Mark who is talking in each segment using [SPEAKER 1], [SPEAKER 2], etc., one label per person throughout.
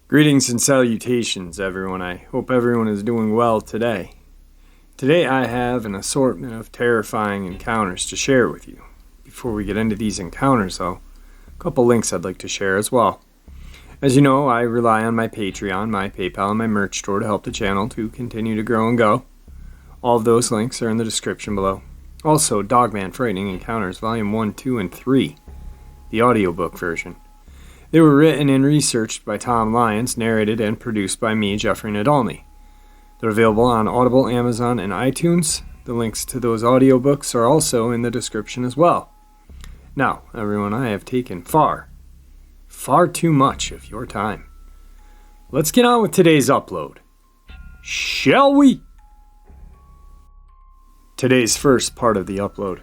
[SPEAKER 1] Greetings and salutations, everyone. I hope everyone is doing well today. Today I have an assortment of terrifying encounters to share with you. Before we get into these encounters, though, a couple links I'd like to share as well. As you know, I rely on my Patreon, my PayPal, and my merch store to help the channel to continue to grow and go. All of those links are in the description below. Also, Dogman Frightening Encounters, Volume 1, 2, and 3, the audiobook version. They were written and researched by Tom Lyons, narrated and produced by me, Jeffrey Nadolny. They're available on Audible, Amazon, and iTunes. The links to those audiobooks are also in the description as well. Now, everyone, I have taken far too much of your time. Let's get on with today's upload. Shall we? Today's first part of the upload.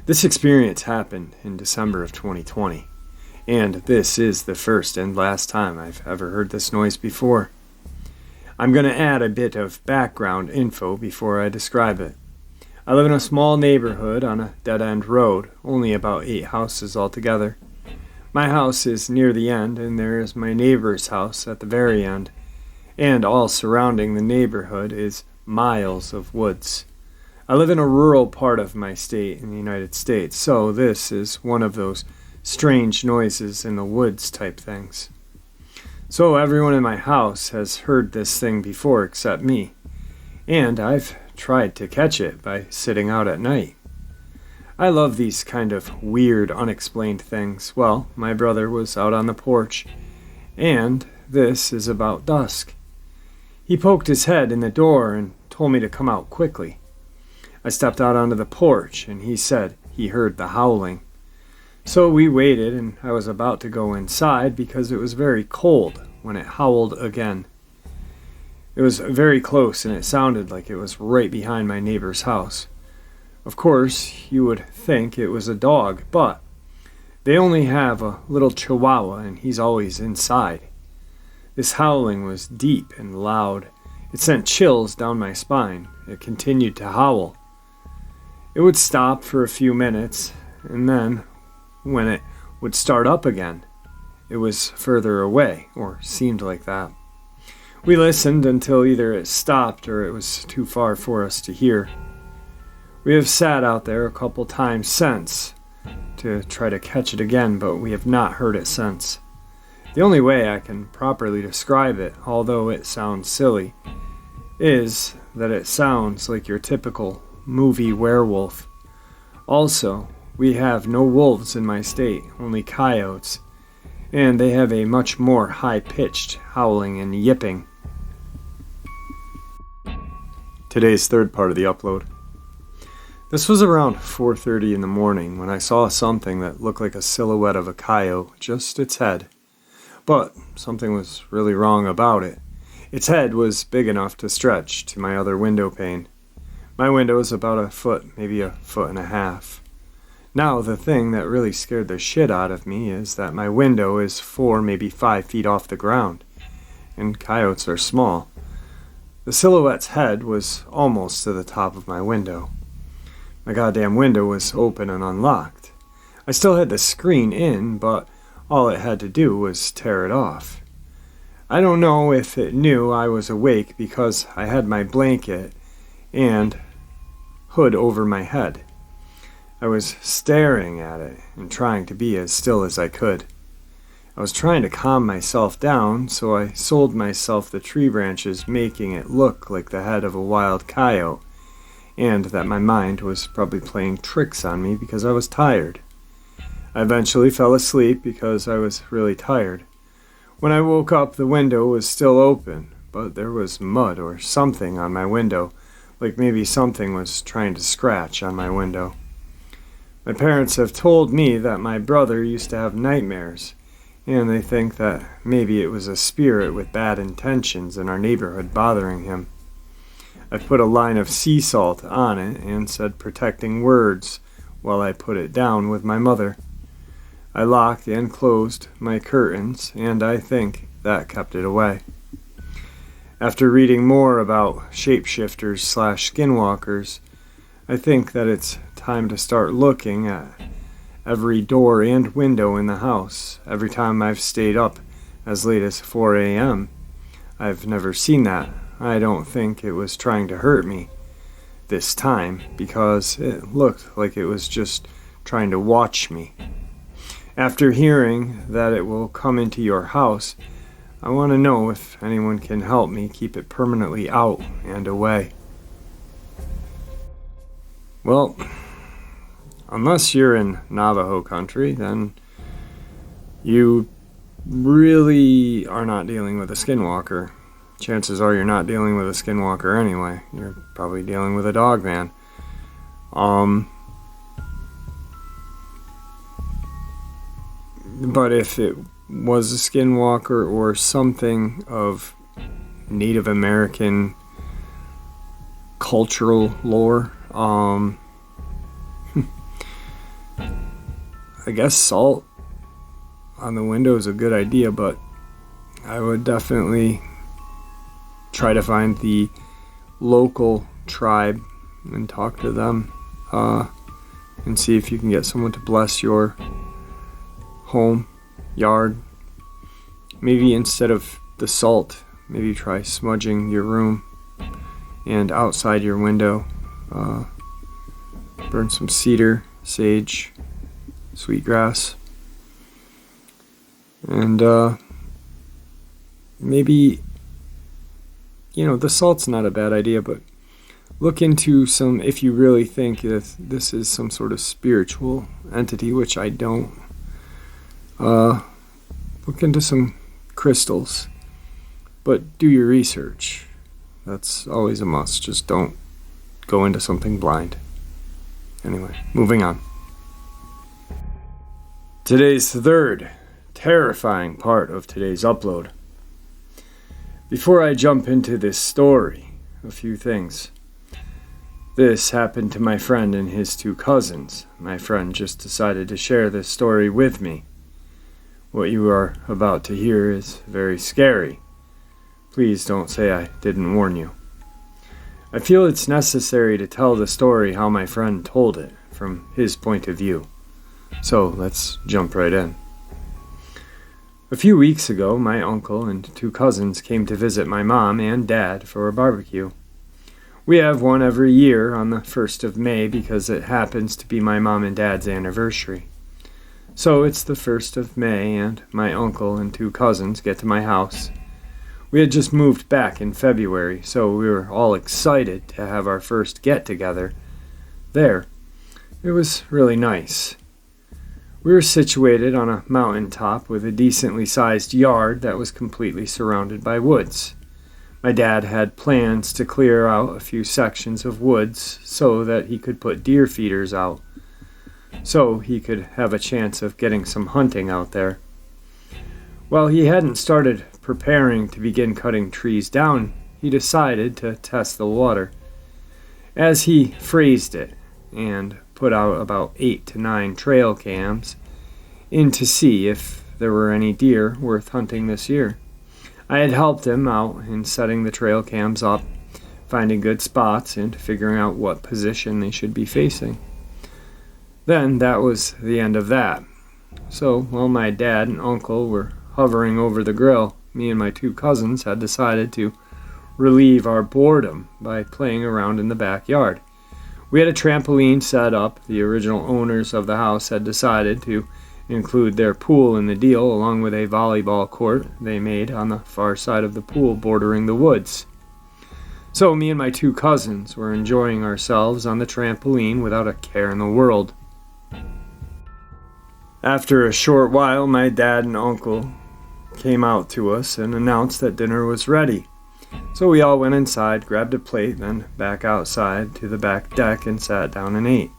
[SPEAKER 1] This experience happened in December of 2020. And this is the first and last time I've ever heard this noise before. I'm going to add a bit of background info before I describe it. I live in a small neighborhood on a dead-end road, only about 8 houses altogether. My house is near the end, and there is my neighbor's house at the very end, and all surrounding the neighborhood is miles of woods. I live in a rural part of my state in the United States, so this is one of those strange noises in the woods type things. So everyone in my house has heard this thing before except me, and I've tried to catch it by sitting out at night. I love these kind of weird, unexplained things. Well, my brother was out on the porch, and this is about dusk. He poked his head in the door and told me to come out quickly. I stepped out onto the porch, and he said he heard the howling. So we waited, and I was about to go inside because it was very cold when it howled again. It was very close, and it sounded like it was right behind my neighbor's house. Of course, you would think it was a dog, but they only have a little chihuahua, and he's always inside. This howling was deep and loud. It sent chills down my spine. It continued to howl. It would stop for a few minutes, and then when it would start up again, it was further away, or seemed like that. We listened until either it stopped or it was too far for us to hear. We have sat out there a couple times since to try to catch it again, but we have not heard it since. The only way I can properly describe it, although it sounds silly, is that it sounds like your typical movie werewolf. Also, we have no wolves in my state, only coyotes, and they have a much more high-pitched howling and yipping. Today's third part of the upload. This was around 4:30 in the morning when I saw something that looked like a silhouette of a coyote, just its head. But something was really wrong about it. Its head was big enough to stretch to my other window pane. My window is about a foot, maybe a foot and a half. Now, the thing that really scared the shit out of me is that my window is 4, maybe 5 feet off the ground, and coyotes are small. The silhouette's head was almost to the top of my window. My goddamn window was open and unlocked. I still had the screen in, but all it had to do was tear it off. I don't know if it knew I was awake because I had my blanket and hood over my head. I was staring at it and trying to be as still as I could. I was trying to calm myself down, so I sold myself the tree branches, making it look like the head of a wild coyote, and that my mind was probably playing tricks on me because I was tired. I eventually fell asleep because I was really tired. When I woke up, the window was still open, but there was mud or something on my window, like maybe something was trying to scratch on my window. My parents have told me that my brother used to have nightmares, and they think that maybe it was a spirit with bad intentions in our neighborhood bothering him. I've put a line of sea salt on it and said protecting words while I put it down with my mother. I locked and closed my curtains, and I think that kept it away. After reading more about shapeshifters/skinwalkers, I think that it's time to start looking at every door and window in the house. Every time I've stayed up as late as 4 a.m., I've never seen that. I don't think it was trying to hurt me this time, because it looked like it was just trying to watch me. After hearing that it will come into your house, I want to know if anyone can help me keep it permanently out and away. Well, unless you're in Navajo country, then you really are not dealing with a skinwalker. Chances are you're not dealing with a skinwalker anyway. You're probably dealing with a dogman. But if it was a skinwalker or something of Native American cultural lore, I guess salt on the window is a good idea, but I would definitely try to find the local tribe and talk to them, and see if you can get someone to bless your home, yard. Maybe instead of the salt, maybe try smudging your room and outside your window. Burn some cedar, sage, sweetgrass, and maybe, the salt's not a bad idea, but look into some, if you really think that this is some sort of spiritual entity, which I don't, look into some crystals, but do your research. That's always a must. Just don't go into something blind. Anyway, moving on. Today's third terrifying part of today's upload. Before I jump into this story, a few things. This happened to my friend and his two cousins. My friend just decided to share this story with me. What you are about to hear is very scary. Please don't say I didn't warn you. I feel it's necessary to tell the story how my friend told it, from his point of view. So let's jump right in. A few weeks ago, my uncle and two cousins came to visit my mom and dad for a barbecue. We have one every year on the 1st of May because it happens to be my mom and dad's anniversary. So it's the 1st of May and my uncle and two cousins get to my house. We had just moved back in February, so we were all excited to have our first get-together there. It was really nice. We were situated on a mountaintop with a decently sized yard that was completely surrounded by woods. My dad had plans to clear out a few sections of woods so that he could put deer feeders out, so he could have a chance of getting some hunting out there. While he hadn't started preparing to begin cutting trees down, he decided to test the water, as he phrased it, and put out about 8 to 9 trail cams in to see if there were any deer worth hunting this year. I had helped him out in setting the trail cams up, finding good spots, and figuring out what position they should be facing. Then that was the end of that. So while my dad and uncle were hovering over the grill, me and my two cousins had decided to relieve our boredom by playing around in the backyard. We had a trampoline set up. The original owners of the house had decided to include their pool in the deal, along with a volleyball court they made on the far side of the pool bordering the woods. So me and my two cousins were enjoying ourselves on the trampoline without a care in the world. After a short while, my dad and uncle came out to us and announced that dinner was ready. So we all went inside, grabbed a plate, then back outside to the back deck and sat down and ate.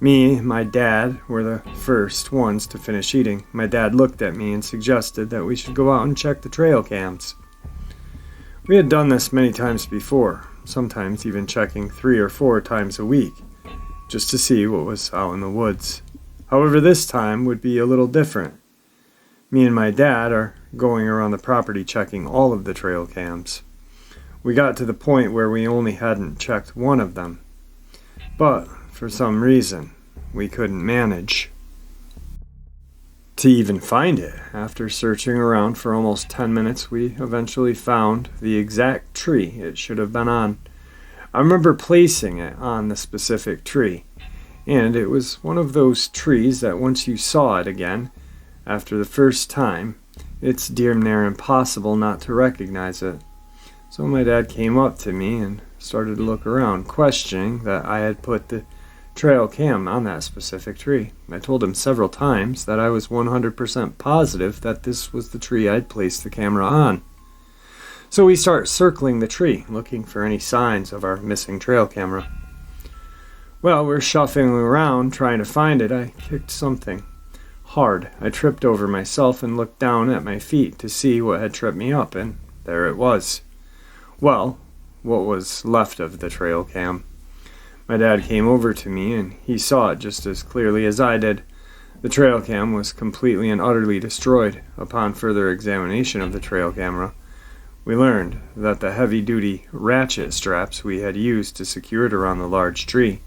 [SPEAKER 1] Me and my dad were the first ones to finish eating. My dad looked at me and suggested that we should go out and check the trail cams. We had done this many times before, sometimes even checking 3 or 4 times a week, just to see what was out in the woods. However, this time would be a little different. Me and my dad are going around the property checking all of the trail cams. We got to the point where we only hadn't checked one of them. But for some reason, we couldn't manage to even find it. After searching around for almost 10 minutes, we eventually found the exact tree it should have been on. I remember placing it on the specific tree, and it was one of those trees that once you saw it again, after the first time, it's damn near impossible not to recognize it. So my dad came up to me and started to look around, questioning that I had put the trail cam on that specific tree. I told him several times that I was 100% positive that this was the tree I'd placed the camera on. So we start circling the tree, looking for any signs of our missing trail camera. Well, we're shuffling around trying to find it. I kicked something hard. I tripped over myself and looked down at my feet to see what had tripped me up, and there it was. Well, what was left of the trail cam. My dad came over to me and he saw it just as clearly as I did. The trail cam was completely and utterly destroyed. Upon further examination of the trail camera, we learned that the heavy-duty ratchet straps we had used to secure it around the large tree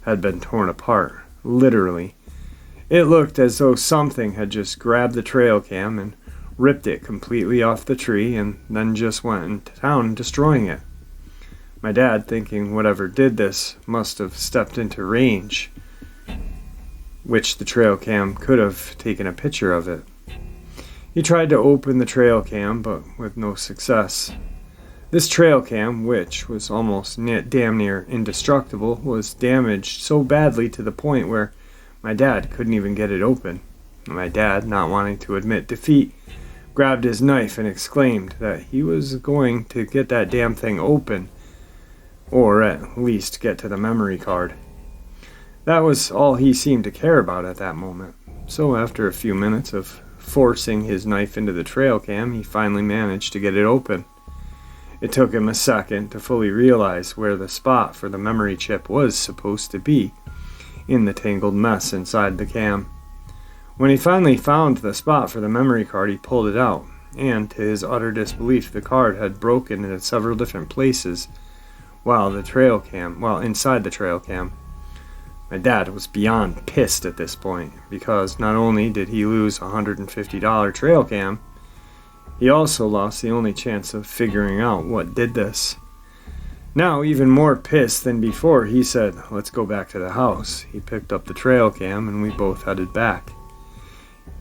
[SPEAKER 1] had been torn apart, literally. It looked as though something had just grabbed the trail cam and ripped it completely off the tree and then just went into town destroying it. My dad, thinking whatever did this must have stepped into range, which the trail cam could have taken a picture of it. He tried to open the trail cam, but with no success. This trail cam, which was almost damn near indestructible, was damaged so badly to the point where my dad couldn't even get it open. My dad, not wanting to admit defeat, grabbed his knife and exclaimed that he was going to get that damn thing open, or at least get to the memory card. That was all he seemed to care about at that moment. So after a few minutes of forcing his knife into the trail cam, he finally managed to get it open. It took him a second to fully realize where the spot for the memory chip was supposed to be in the tangled mess inside the cam. When he finally found the spot for the memory card, he pulled it out, and to his utter disbelief, the card had broken in several different places inside the trail cam. My dad was beyond pissed at this point, because not only did he lose a $150 trail cam, he also lost the only chance of figuring out what did this. Now, even more pissed than before, he said, "Let's go back to the house." He picked up the trail cam and we both headed back.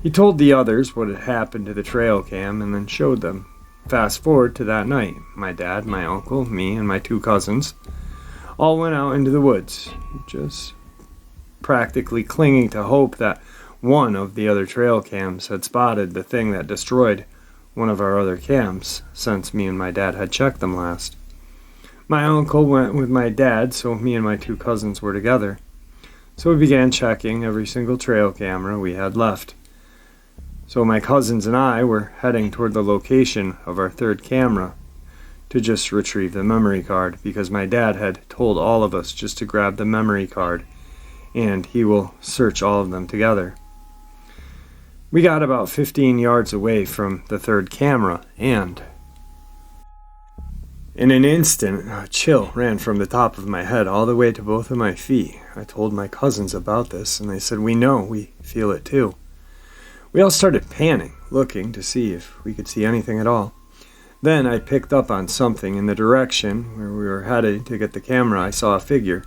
[SPEAKER 1] He told the others what had happened to the trail cam and then showed them. Fast forward to that night, my dad, my uncle, me, and my two cousins all went out into the woods, just practically clinging to hope that one of the other trail cams had spotted the thing that destroyed one of our other cams, since me and my dad had checked them last. My uncle went with my dad, so me and my two cousins were together. So we began checking every single trail camera we had left. So my cousins and I were heading toward the location of our third camera to just retrieve the memory card, because my dad had told all of us just to grab the memory card and he will search all of them together. We got about 15 yards away from the third camera, and in an instant, a chill ran from the top of my head all the way to both of my feet. I told my cousins about this, and they said, "We know, we feel it too." We all started panning, looking to see if we could see anything at all. Then I picked up on something in the direction where we were headed to get the camera. I saw a figure.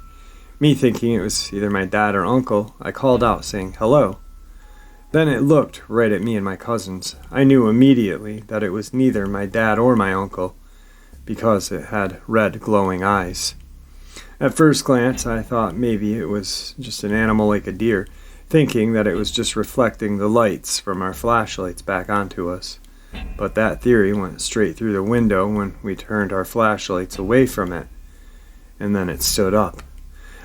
[SPEAKER 1] Me thinking it was either my dad or uncle, I called out saying, "Hello." Then it looked right at me and my cousins. I knew immediately that it was neither my dad or my uncle, because it had red glowing eyes. At first glance, I thought maybe it was just an animal like a deer, thinking that it was just reflecting the lights from our flashlights back onto us. But that theory went straight through the window when we turned our flashlights away from it, and then it stood up.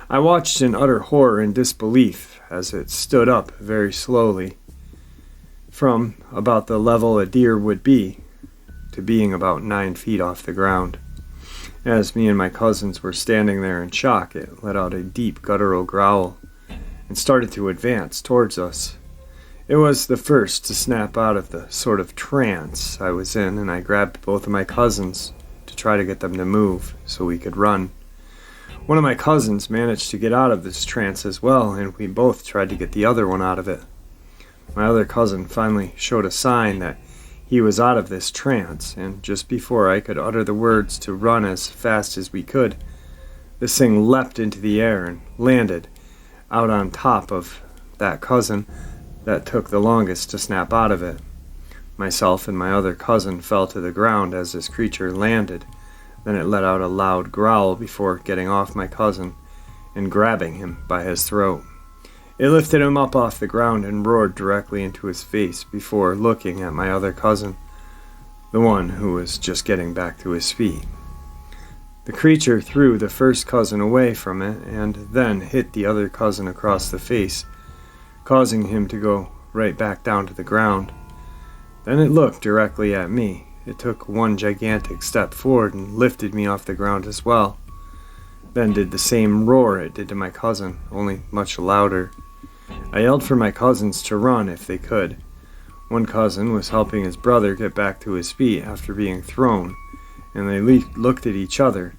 [SPEAKER 1] I watched in utter horror and disbelief as it stood up very slowly, from about the level a deer would be to being about 9 feet off the ground. As me and my cousins were standing there in shock, it let out a deep guttural growl and started to advance towards us. It was the first to snap out of the sort of trance I was in, and I grabbed both of my cousins to try to get them to move so we could run. One of my cousins managed to get out of this trance as well, and we both tried to get the other one out of it. My other cousin finally showed a sign that he was out of this trance, and just before I could utter the words to run as fast as we could, this thing leapt into the air and landed out on top of that cousin that took the longest to snap out of it. Myself and my other cousin fell to the ground as this creature landed. Then it let out a loud growl before getting off my cousin and grabbing him by his throat. It lifted him up off the ground and roared directly into his face before looking at my other cousin, the one who was just getting back to his feet. The creature threw the first cousin away from it and then hit the other cousin across the face, causing him to go right back down to the ground. Then it looked directly at me. It took one gigantic step forward and lifted me off the ground as well. Then did the same roar it did to my cousin, only much louder. I yelled for my cousins to run if they could. One cousin was helping his brother get back to his feet after being thrown, and they looked at each other,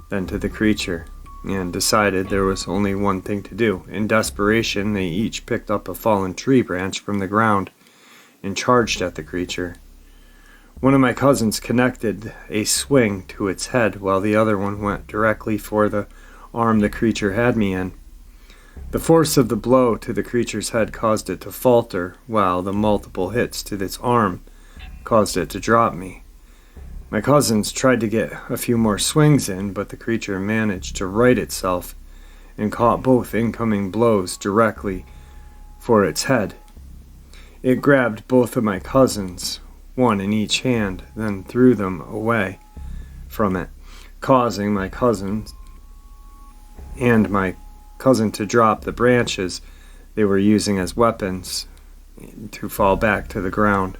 [SPEAKER 1] then to the creature, and decided there was only one thing to do. In desperation, they each picked up a fallen tree branch from the ground and charged at the creature. One of my cousins connected a swing to its head, while the other one went directly for the arm the creature had me in. The force of the blow to the creature's head caused it to falter, while the multiple hits to its arm caused it to drop me. My cousins tried to get a few more swings in, but the creature managed to right itself and caught both incoming blows directly for its head. It grabbed both of my cousins, one in each hand, then threw them away from it, causing my cousin to drop the branches they were using as weapons to fall back to the ground.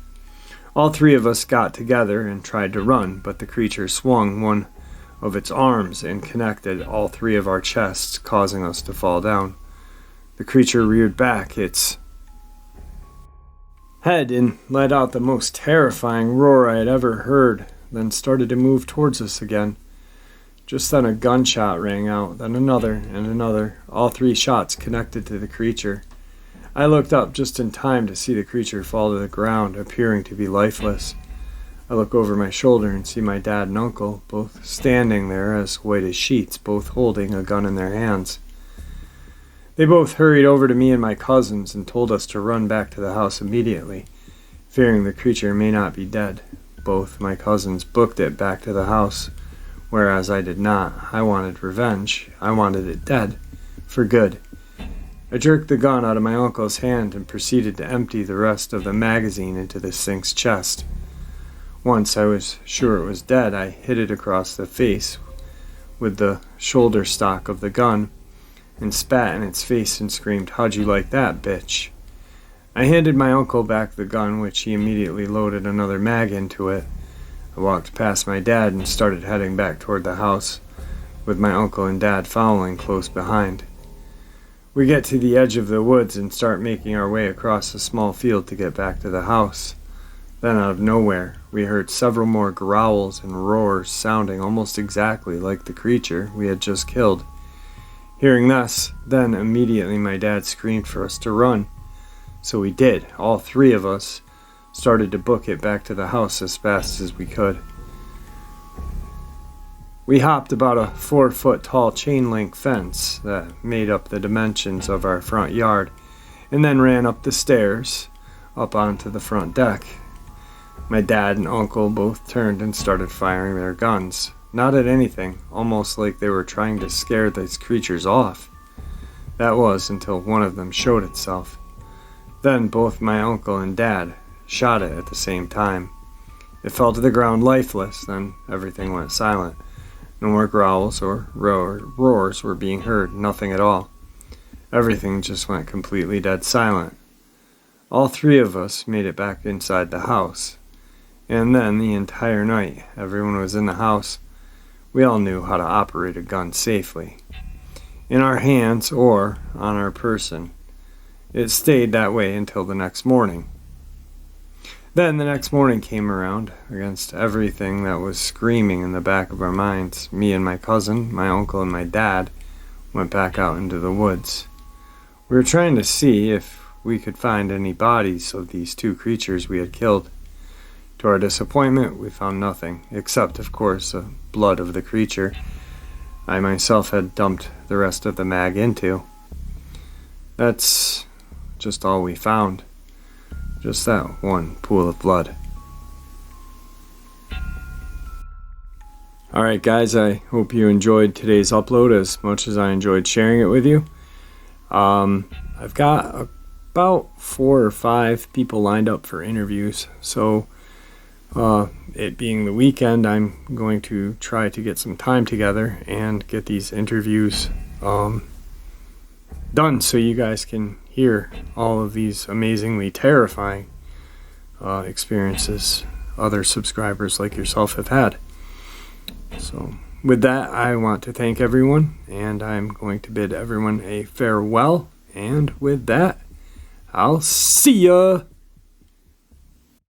[SPEAKER 1] All three of us got together and tried to run, but the creature swung one of its arms and connected all three of our chests, causing us to fall down. The creature reared back its head and let out the most terrifying roar I had ever heard, then started to move towards us again. Just then a gunshot rang out, then another and another, all three shots connected to the creature. I looked up just in time to see the creature fall to the ground, appearing to be lifeless. I look over my shoulder and see my dad and uncle, both standing there as white as sheets, both holding a gun in their hands. They both hurried over to me and my cousins and told us to run back to the house immediately, fearing the creature may not be dead. Both my cousins booked it back to the house, whereas I did not. I wanted revenge. I wanted it dead, for good. I jerked the gun out of my uncle's hand and proceeded to empty the rest of the magazine into this thing's chest. Once I was sure it was dead, I hit it across the face with the shoulder stock of the gun and spat in its face and screamed, "How'd you like that, bitch?" I handed my uncle back the gun, which he immediately loaded another mag into it. I walked past my dad and started heading back toward the house, with my uncle and dad following close behind. We get to the edge of the woods and start making our way across a small field to get back to the house. Then out of nowhere, we heard several more growls and roars sounding almost exactly like the creature we had just killed. Hearing this, then immediately my dad screamed for us to run. So we did. All three of us started to book it back to the house as fast as we could. We hopped about a 4-foot tall chain link fence that made up the dimensions of our front yard, and then ran up the stairs, up onto the front deck. My dad and uncle both turned and started firing their guns. Not at anything, almost like they were trying to scare these creatures off. That was until one of them showed itself. Then both my uncle and dad shot it at the same time. It fell to the ground lifeless, then everything went silent. No more growls or roars were being heard, nothing at all. Everything just went completely dead silent. All three of us made it back inside the house. And then the entire night, everyone was in the house. We all knew how to operate a gun safely, in our hands or on our person. It stayed that way until the next morning. Then the next morning came around. Against everything that was screaming in the back of our minds, me and my cousin, my uncle, and my dad went back out into the woods. We were trying to see if we could find any bodies of these two creatures we had killed. To our disappointment, we found nothing, except, of course, the blood of the creature I myself had dumped the rest of the mag into. That's just all we found. Just that one pool of blood. Alright guys, I hope you enjoyed today's upload as much as I enjoyed sharing it with you. I've got about 4 or 5 people lined up for interviews, so it being the weekend, I'm going to try to get some time together and get these interviews done so you guys can hear all of these amazingly terrifying experiences other subscribers like yourself have had. So with that, I want to thank everyone, and I'm going to bid everyone a farewell, and with that, I'll see ya!